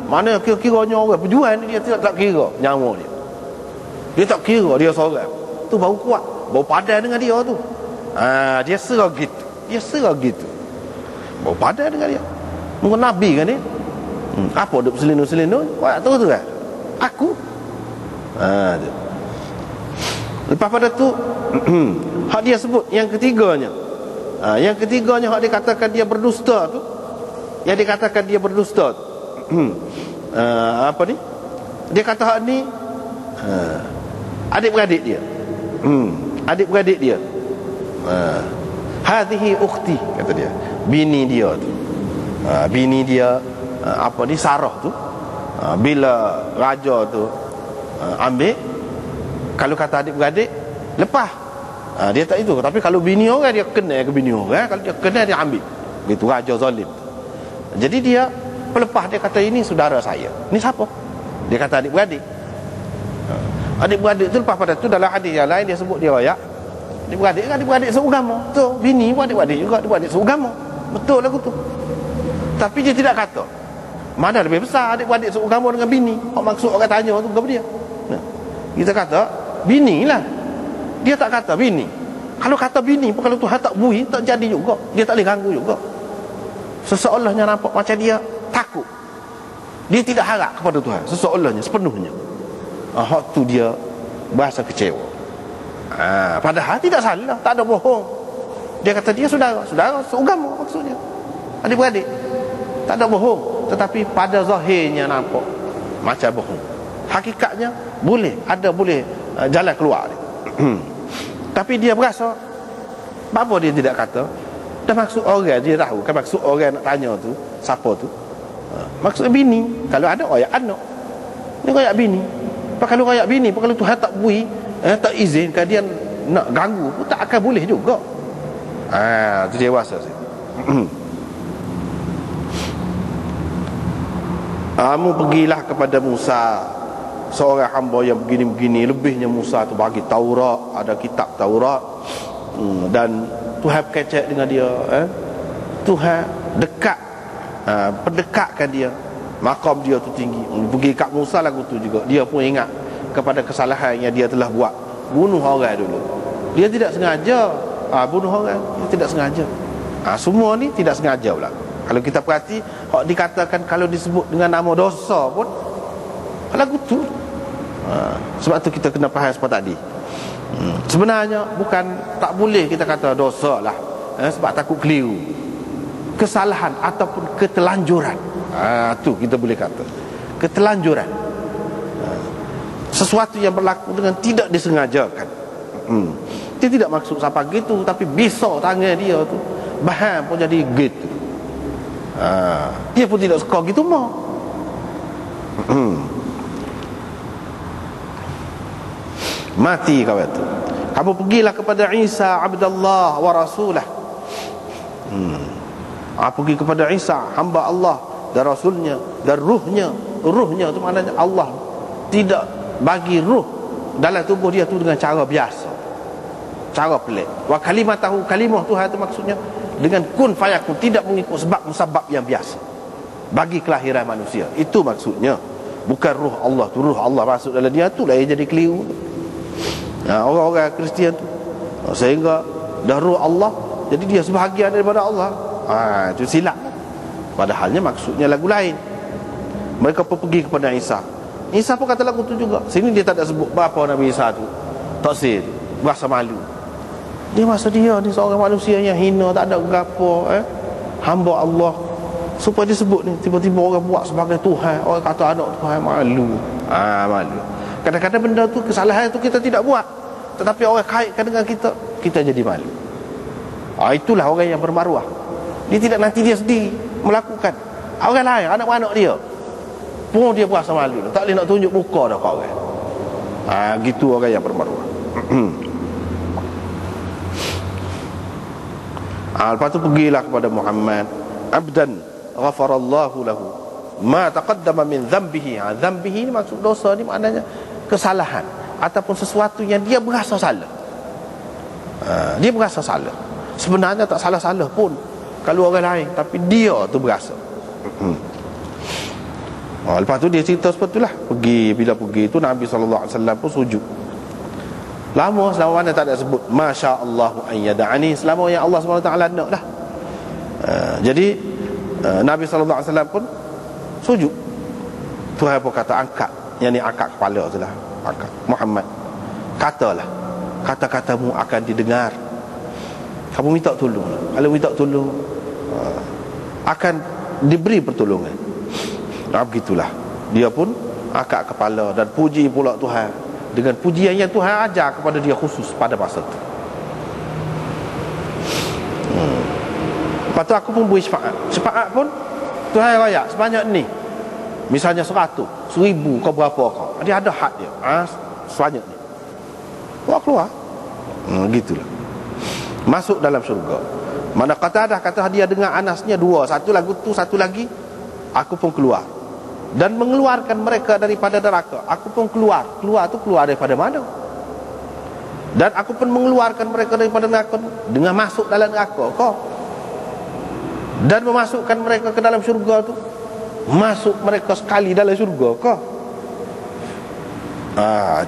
Mana kira-kiranya orang perjuang ni, dia tak kira nyawa dia. Dia tak kira dia seorang. Tu baru kuat, baru padan dengan dia tu. Dia serah gitu. Baru padan dengan dia. Mungkin Nabi kan ni. Apa duk selindung-selindung? Wah, tu kan. Aku. Tu. Lepas pada tu hak dia sebut yang ketiganya. Yang ketiganya hak dia katakan dia berdusta tu. Yang dikatakan dia berdusta tu. Apa ni? Dia kata hak ni adik-beradik dia. Adik-beradik dia. Hadhihi ukhti, kata dia. Bini dia tu. Bini dia apa ni, Sarah tu. Bila raja tu ambil, kalau kata adik-beradik lepas, dia tak itu. Tapi kalau bini orang, dia kena ke bini orang. Kalau dia kena, dia ambil. Gitu raja zalim. Jadi dia pelepas, dia kata ini saudara saya. Ni siapa? Dia kata adik-beradik. Adik-beradik tu lepas pada tu dalam hadis yang lain dia sebut, dia royak adik-beradik seagama. Tu bini pun adik-beradik juga, adik-beradik seagama. Betul lagu tu. Tapi dia tidak kata mana lebih besar, adik-beradik seagama dengan bini. Maksud orang tanya tu kepada dia. Kita kata bini lah. Dia tak kata bini. Kalau kata bini pun, kalau Tuhan tak bui, tak jadi juga. Dia tak boleh ganggu juga. Seseolahnya nampak macam dia takut. Dia tidak harap kepada Tuhan, seseolahnya sepenuhnya. Hak tu dia berasa kecewa. Padahal tidak salah, tak ada bohong. Dia kata dia saudara seagama maksudnya, adik-beradik, tak ada bohong. Tetapi pada zahirnya nampak macam bohong. Hakikatnya boleh jalan keluar dia. Tapi dia berasa, apa dia tidak kata? Dah maksud orang dia tahu kan, maksud orang nak tanya tu siapa tu. Maksud bini. Kalau ada royak anak, ni royak bini. Kalau royak bini, kalau Tuhan tak bui, tak izinkan dia nak ganggu pun, tak akan boleh juga. Tu dia rasa. Kamu pergilah kepada Musa, seorang hamba yang begini-begini. Lebihnya Musa tu bagi Taurat, ada kitab Taurat, dan Tuhan kecek dengan dia. Tuhan dekat, pendekatkan dia. Maqam dia tu tinggi. Pergi kat Musa lagu tu juga, dia pun ingat kepada kesalahan yang dia telah buat. Bunuh orang dulu. Dia tidak sengaja bunuh orang. Dia tidak sengaja. Semua ni tidak sengaja pula. Kalau kita perhati, dikatakan kalau disebut dengan nama dosa pun lagu tu. Sebab tu kita kena faham seperti tadi. Sebenarnya bukan tak boleh kita kata dosa lah, sebab takut keliru. Kesalahan ataupun ketelanjuran, tu kita boleh kata ketelanjuran. Sesuatu yang berlaku dengan tidak disengajakan. Dia tidak maksud sampai gitu, tapi bisa tangan dia tu bahan pun jadi gitu. Dia pun tidak suka gitu mah. Mati kau itu. Kamu pergilah kepada Isa Abdullah wa Rasulah. Pergi kepada Isa, hamba Allah dan Rasulnya dan ruhnya. Ruhnya itu maknanya Allah tidak bagi ruh dalam tubuh dia tu dengan cara biasa, cara pelik. Wa kalimatahu, kalimah Tuhan itu maksudnya dengan kun fayakun, tidak mengikut sebab musabab yang biasa bagi kelahiran manusia. Itu maksudnya. Bukan ruh Allah tu, ruh Allah masuk dalam dia tu lah yang jadi keliru. Orang-orang Kristian tu sehingga dah ruh Allah, jadi dia sebahagian daripada Allah. Itu silap. Padahalnya maksudnya lagu lain. Mereka pun pergi kepada Isa. Isa pun kata lagu tu juga. Sini dia tak ada sebut bapa Nabi Isa tu, taksir, berasa malu. Dia masa dia ni seorang manusia yang hina, tak ada gapo, hamba Allah. Supaya disebut ni, tiba-tiba orang buat sebagai Tuhan, orang kata anak Tuhan, malu. Malu. Kadang-kadang benda tu, kesalahan tu kita tidak buat, tetapi orang kaitkan dengan kita, kita jadi malu. Itulah orang yang bermaruah. Dia tidak nanti dia sendiri melakukan, orang lain, anak-anak dia pun dia berasa malu, tak boleh nak tunjuk muka dah kat orang. Gitu orang yang bermaruah. Lepas tu pergilah kepada Muhammad, abdan ghafarallahu lahu ma taqaddama min dhanbihi. Dhanbihi ni maksud dosa ni maknanya kesalahan ataupun sesuatu yang dia berasa salah. Dia berasa salah. Sebenarnya tak salah-salah pun kalau orang lain, tapi dia tu berasa. Lepas tu dia cerita seperti itulah. Bila pergi tu Nabi SAW pun sujud. Lama selama mana tak ada sebut Masya Allah an yada'ani, selama yang Allah SWT nak lah. Jadi Nabi SAW pun sujud. Tuhan pun kata angkat, yang ni angkat kepala tu lah, angkat. Muhammad, katalah, kata-katamu akan didengar. Kamu minta tolong. Kalau minta tolong akan diberi pertolongan. Begitulah. Dia pun angkat kepala dan puji pula Tuhan dengan pujian yang Tuhan ajar kepada dia khusus pada masa itu. Lepas tu aku pun beri syafaat. Syafaat pun Tuhan raya sebanyak ni. Misalnya 100, 1000 kau berapa kau. Dia ada had dia. Sebanyak ni. Wah keluar. Gitulah. Masuk dalam syurga. Mana Qatadah kata dia dengan Anasnya 2. Satu lagu tu, satu lagi aku pun keluar dan mengeluarkan mereka daripada neraka. Aku pun keluar. Keluar tu keluar daripada mana? Dan aku pun mengeluarkan mereka daripada neraka dengan masuk dalam neraka kau. Dan memasukkan mereka ke dalam syurga tu, masuk mereka sekali dalam syurga kau.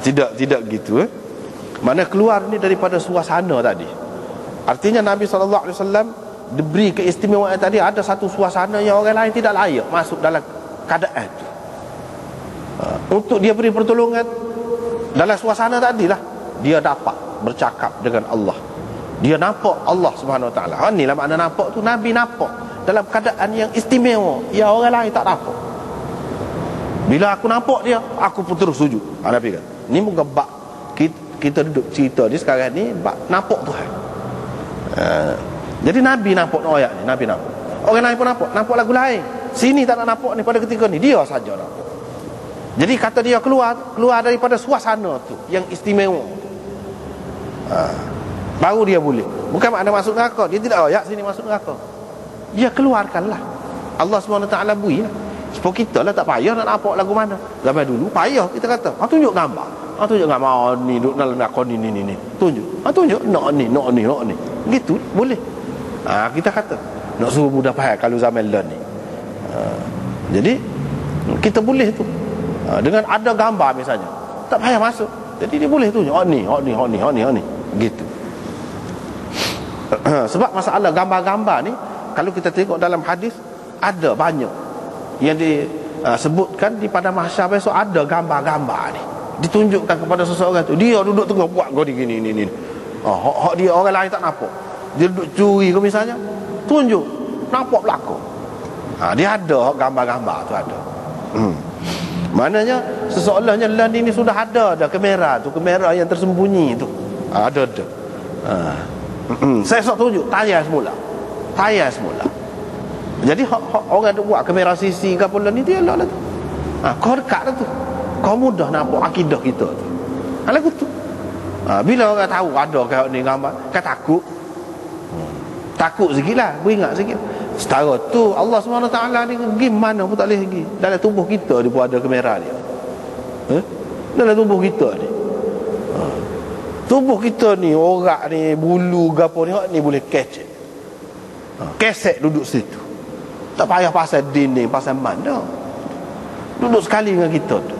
Tidak gitu. Mana keluar ni daripada suasana tadi. Artinya Nabi SAW diberi keistimewaan tadi. Ada satu suasana yang orang lain tidak layak masuk dalam keadaan itu. Untuk dia beri pertolongan dalam suasana tadilah, dia dapat bercakap dengan Allah. Dia nampak Allah Subhanahu Wa Taala. Inilah makna nampak tu. Nabi nampak dalam keadaan yang istimewa yang orang lain tak nampak. Bila aku nampak dia, aku pun terus sujud. Nabi kata, ni muka bak kita duduk cerita ni sekarang ni bak nampak Tuhan. Jadi Nabi nampak ayat ni, Nabi nampak. Orang lain pun nampak lagu lain. Sini tak nak nampak ni pada ketika ni, dia saja nampak. Jadi kata dia keluar daripada suasana tu yang istimewa. Baru dia boleh. Bukan makna masuk neraka. Dia tidak ayat sini masuk neraka. Dia keluarkanlah. Allah SWT beri lah. Sebab kita lah tak payah nak nampak lagu mana. Zaman dulu payah kita kata. Tunjuk gambar. Tunjuk gambar ni duduk dalam neraka ni. Tunjuk. Tunjuk nak ni. Gitu boleh. Kita kata nak suruh budak faham kalau zaman learn ni. Jadi kita boleh tu. Dengan ada gambar misalnya, tak payah masuk. Jadi dia boleh tunjuk ni. Gitu. Sebab masalah gambar-gambar ni, kalau kita tengok dalam hadis, ada banyak yang disebutkan di pada mahsyar besok, ada gambar-gambar ni ditunjukkan kepada seseorang tu. Dia duduk tengah buat gini. Hak dia orang lain tak nampak. Dia duduk curi ke misalnya, tunjuk, nampak belakang. Dia ada gambar-gambar tu ada. Maknanya seseolahnya learning ni sudah ada kamera tu, kamera yang tersembunyi tu. Ada. Saya sok tunjuk tayar semula. Jadi orang tu buat kamera CC ke apa ni, dia lah tu. Kau dekat lah tu, kau mudah nampak akidah kita tu. Lagu tu. Bila orang tahu ada kayak ni gambar, kan takut sikit lah, beringat sikit. Setara tu Allah SWT ni pergi mana pun tak boleh pergi. Dalam tubuh kita dia pun ada kamera dia. Dalam tubuh kita ni, tubuh kita ni, orak ni, bulu gapo ni boleh kecek. Kesek duduk situ. Tak payah pasal dinding, pasal mana. Duduk sekali dengan kita tu.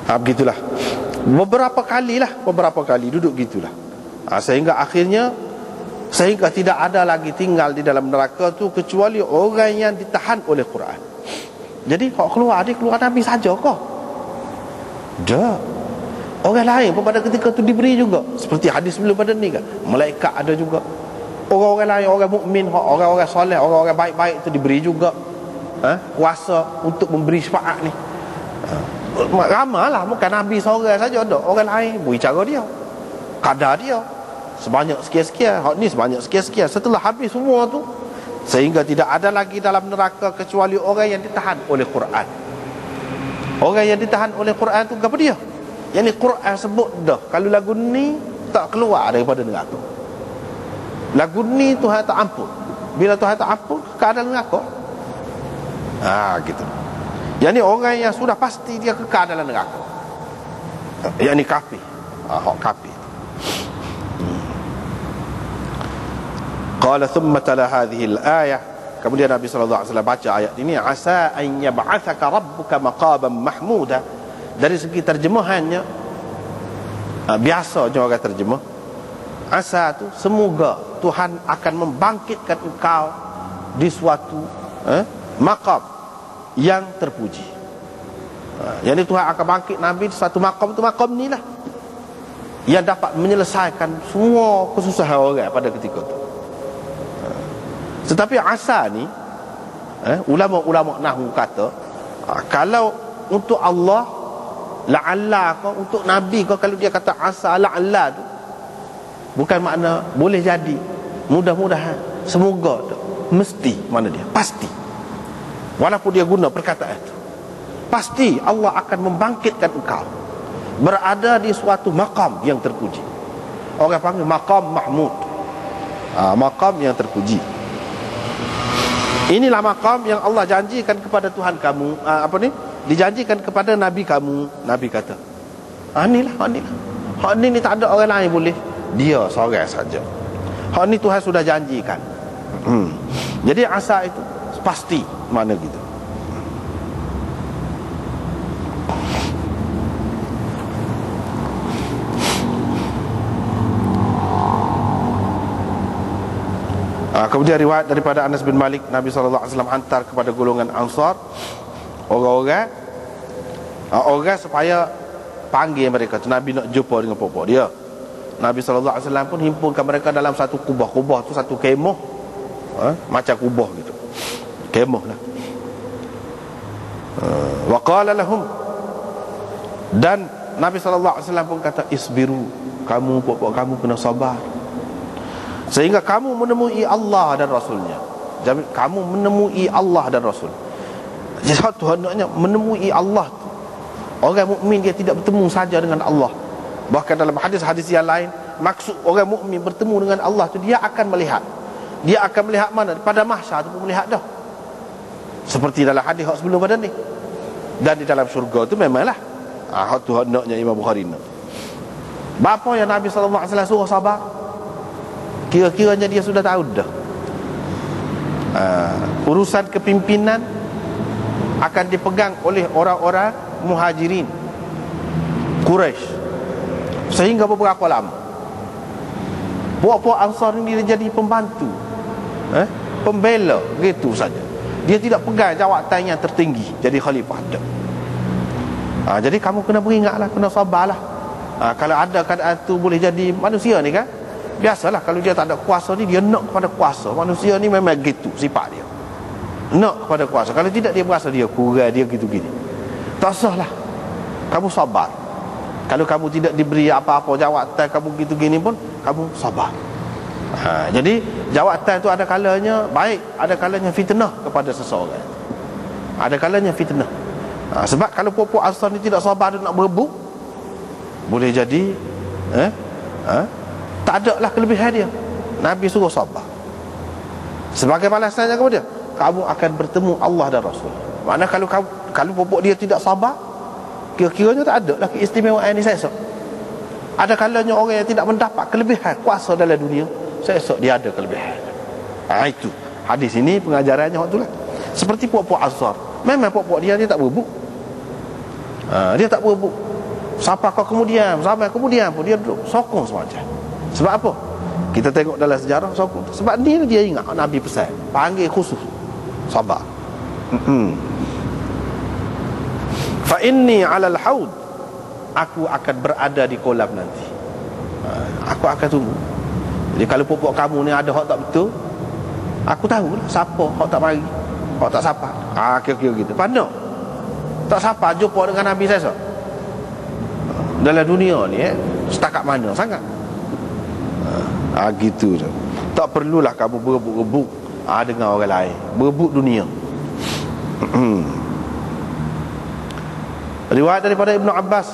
Begitulah. Beberapa kali duduk gitulah. Sehingga akhirnya tidak ada lagi tinggal di dalam neraka tu kecuali orang yang ditahan oleh Quran. Jadi kalau keluar Nabi saja kok. Dah. Orang lain pun pada ketika tu diberi juga. Seperti hadis sebelum pada ni kan. Malaikat ada juga. Orang-orang lain, orang mukmin, orang-orang soleh, orang-orang baik-baik tu diberi juga kuasa untuk memberi syafaat ni. Ramailah, bukan Nabi seorang saja ada. Orang lain beri cara dia, kadar dia, sebanyak sekian-sekian. Hak ni sebanyak sekian-sekian. Setelah habis semua tu, sehingga tidak ada lagi dalam neraka kecuali orang yang ditahan oleh Quran. Orang yang ditahan oleh Quran tu apa dia? Yang ni Quran sebut dah, kalau lagu ni tak keluar daripada neraka. Lagu ni Tuhan tak ampun. Bila Tuhan tak ampun, keadaan neraka. Gitu. Yang ni orang yang sudah pasti dia kekal dalam neraka. Yang ni kafir. Hak kafir. Qala thumma tala hadhihi al-ayah. Kemudian Nabi sallallahu alaihi wasallam baca ayat ini, asa an yab'athaka rabbuka maqaman mahmuda. Dari segi terjemahannya, biasa je orang terjemah, asa tu semoga Tuhan akan membangkitkan engkau di suatu maqam yang terpuji. Jadi Tuhan akan bangkit Nabi di suatu maqam tu, maqam ni lah yang dapat menyelesaikan semua kesusahan orang pada ketika itu. Tetapi asa ni, ulama-ulama nahwu kata, kalau untuk Allah la'alla kau, untuk Nabi kau, kalau dia kata asa la'alla tu, bukan makna boleh jadi, mudah-mudahan, semoga tu, mesti, mana dia, pasti. Walaupun dia guna perkataan itu, pasti Allah akan membangkitkan engkau berada di suatu maqam yang terpuji. Orang panggil maqam mahmud, maqam yang terpuji. Inilah maqam yang Allah janjikan kepada Tuhan kamu, dijanjikan kepada Nabi kamu. Nabi kata, inilah. Hak ni tak ada orang lain boleh, dia seorang saja. Hak ni Tuhan sudah janjikan. Jadi asa itu pasti, mana gitu. Kemudian riwayat daripada Anas bin Malik, Nabi SAW hantar kepada golongan Ansar orang supaya panggil mereka. Nabi nak jumpa dengan puak-puak dia. Nabi SAW pun himpunkan mereka dalam satu kubah. Kubah tu satu kemah, macam kubah gitu, kemah lah. Wa qala lahum, dan Nabi SAW pun kata, isbiru, kamu puak-puak kamu kena sabar, sehingga kamu menemui Allah dan Rasulnya. Kamu menemui Allah dan Rasul. Jadi satu hendaknya menemui Allah tu. Orang mukmin dia tidak bertemu saja dengan Allah. Bahkan dalam hadis-hadis yang lain, maksud orang mukmin bertemu dengan Allah tu, dia akan melihat. Dia akan melihat mana? Pada mahsyar tu pun melihat dah. Seperti dalam hadis sebelum pada ni. Dan di dalam syurga tu memanglah. Hak tu hendaknya Imam Bukhari nak. Bapa yang Nabi SAW suruh sabar, kira-kiranya dia sudah tahu dah. Urusan kepimpinan akan dipegang oleh orang-orang muhajirin Quraisy sehingga beberapa lama. Puak-puak Ansar ni dia jadi pembantu, pembela gitu saja. Dia tidak pegang jawatan yang tertinggi jadi khalifah. Jadi kamu kena beringatlah, kena sabarlah. Kalau ada keadaan tu boleh jadi manusia ni kan, biasalah kalau dia tak ada kuasa ni, dia nak kepada kuasa. Manusia ni memang gitu sifat dia, nak kepada kuasa. Kalau tidak dia berasa dia kurang, dia gitu-gini. Tak sahlah, kamu sabar. Kalau kamu tidak diberi apa-apa jawatan, kamu gitu-gini pun kamu sabar. Jadi jawatan tu ada kalanya baik, ada kalanya fitnah kepada seseorang. Ada kalanya fitnah. Sebab kalau puak-puak Ansar ni tidak sabar, dia nak berebut, boleh jadi tak ada lah kelebihan dia. Nabi suruh sabar. Sebagai balasannya kepada dia, kamu akan bertemu Allah dan Rasul. Maknanya kalau puak dia tidak sabar, kira-kiranya tak ada lah keistimewaan ni esok. Ada kalanya orang yang tidak mendapat kelebihan kuasa dalam dunia, esok dia ada kelebihan. Itu hadis ini pengajarannya waktu lah. Seperti puak-puak Ansar, memang puak-puak dia tak berebut. Dia tak berebut. Sampai kemudian pun dia duduk sokong semacam. Sebab apa? Kita tengok dalam sejarah sokong. Sebab dia ingat Nabi pesan, panggil khusus sabar. Fa inni 'alal haud, aku akan berada di kolam nanti. Aku akan tunggu. Jadi kalau puak-puak kamu ni ada hak tak betul, aku tahu lah siapa hak tak mari, hak tak sapa. Kira-kira gitu. Pandang tak sapa jumpa dengan Nabi saya. Dalam dunia ni setakat mana sangat. Gitu je. Tak perlulah kamu berebut-rebut dengan orang lain, berebut dunia. Riwayat daripada Ibnu Abbas,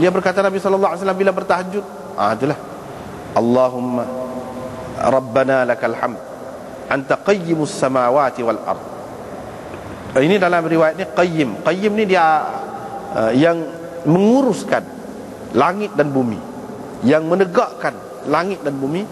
dia berkata Nabi sallallahu alaihi wasallam bila bertahajud, itulah Allahumma Rabbana lakal hamd anta qayyimus samawati wal ard. Ini dalam riwayat ni qayyim. Qayyim ni dia yang menguruskan langit dan bumi, yang menegakkan langit dan bumi,